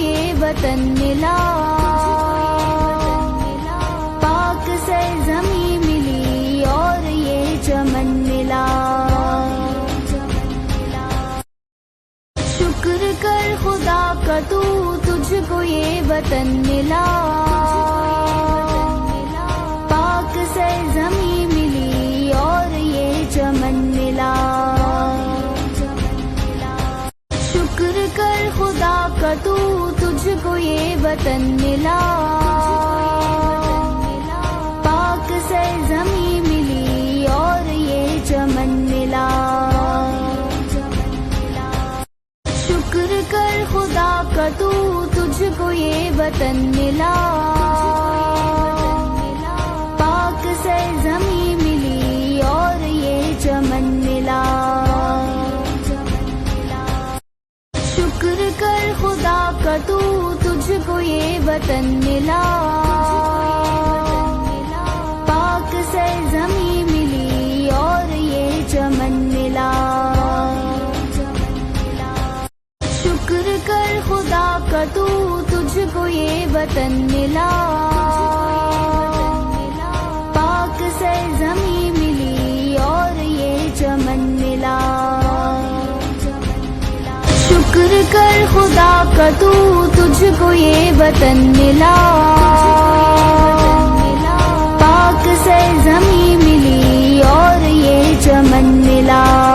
یہ وطن ملا، پاک سرزمین ملی اور یہ چمن ملا۔ شکر کر خدا کا تو تجھ کو یہ وطن ملا، پاک سرزمین ملی اور یہ چمن ملا۔ شکر کر خدا کا تو تجھ کو یہ وطن ملا، پاک سرزمین ملی اور یہ چمن ملا۔ شکر کر خدا کا تو تجھ کو یہ وطن ملا، پاک سرزمین ملی اور یہ چمن ملا۔ شکر کر خدا کا تو تجھ کو یہ وطن ملا، پاک سرزمین ملی اور یہ چمن ملا۔ شکر کر خدا کا تو تجھ کو یہ وطن ملا، پاک سرزمین ملی اور یہ چمن ملا۔ شکر کر خدا کا تو تجھ کو یہ وطن ملا، پاک سرزمین ملی اور یہ چمن ملا۔